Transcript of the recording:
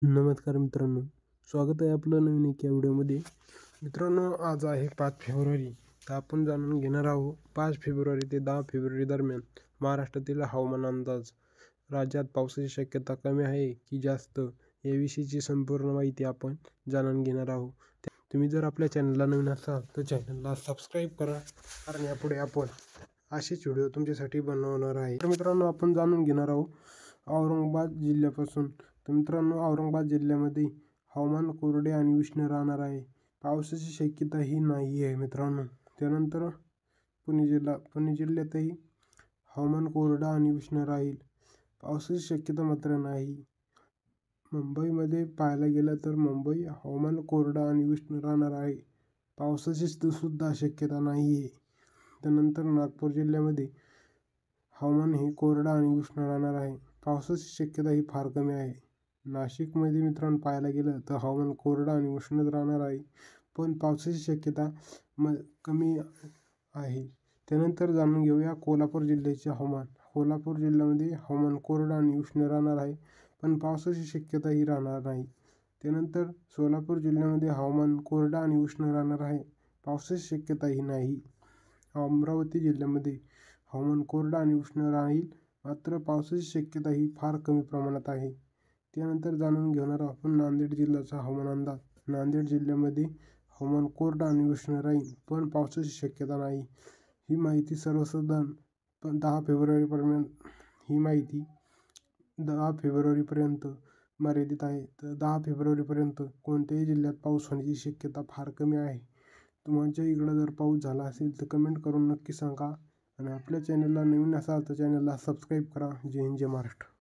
नमस्कार मित्रांनो, स्वागत आहे आपलं नवीन एका व्हिडिओमध्ये. मित्रांनो, आज आहे 5 फेब्रुवारी. तर आपण जाणून घेणार आहोत 5 फेब्रुवारी ते 10 फेब्रुवारी दरम्यान महाराष्ट्रातील हवामान अंदाज. राज्यात पावसाची शक्यता कमी आहे की जास्त, याविषयीची संपूर्ण माहिती आपण जाणून घेणार आहोत. तुम्ही जर आपल्या चॅनलला नवीन असाल तर चॅनलला सबस्क्राईब करा, कारण यापुढे आपण असेच व्हिडिओ तुमच्यासाठी बनवणार आहे. तर मित्रांनो, आपण जाणून घेणार आहोत औरंगाबाद जिल्ह्यापासून. तर मित्रांनो, औरंगाबाद जिल्ह्यामध्ये हवामान कोरडे आणि उष्ण राहणार आहे. पावसाची शक्यताही नाही आहे मित्रांनो. त्यानंतर पुणे जिल्ह्यातही हवामान कोरडं आणि उष्ण राहील. पावसाची शक्यता मात्र नाही. मुंबईमध्ये पाहायला गेलं तर मुंबई हवामान कोरडं आणि उष्ण राहणार आहे. पावसाची सुद्धा शक्यता नाही आहे. त्यानंतर नागपूर जिल्ह्यामध्ये हवामान हे कोरडं आणि उष्ण राहणार आहे. पावसाची शक्यता ही फार कमी आहे. नाशिकमध्ये मित्रांनो पाहायला गेलं तर हवामान कोरडं आणि उष्णच राहणार आहे, पण पावसाची शक्यता कमी आहे. त्यानंतर जाणून घेऊया कोल्हापूर जिल्ह्याचे हवामान. कोल्हापूर जिल्ह्यामध्ये हवामान कोरडं आणि उष्ण राहणार आहे, पण पावसाची शक्यताही राहणार नाही. त्यानंतर सोलापूर जिल्ह्यामध्ये हवामान कोरडं आणि उष्ण राहणार आहे, पावसाची शक्यताही नाही. अमरावती जिल्ह्यामध्ये हवामान कोरडं आणि उष्ण राहील, मात्र पावसाची शक्यता ही फार कमी प्रमाणात आहे. त्यानंतर जाणून घेणार आपण नांदेड जिल्ह्याचा हवामान अंदाज. नांदेड जिल्ह्यामध्ये हवामान कोरडं आणि उष्ण राहील, पण पावसाची शक्यता नाही. ही माहिती सर्वसाधारण 10 फेब्रुवारीपर्यंत ही माहिती 10 फेब्रुवारीपर्यंत मर्यादित आहे. तर 10 फेब्रुवारीपर्यंत कोणत्याही जिल्ह्यात पाऊस होण्याची शक्यता फार कमी आहे. तुमच्या इकडं जर पाऊस झाला असेल तर कमेंट करून नक्की सांगा, आणि आपल्या चॅनलला नवीन असाल तर चॅनलला सबस्क्राईब करा. जय हिंद, जय महाराष्ट्र.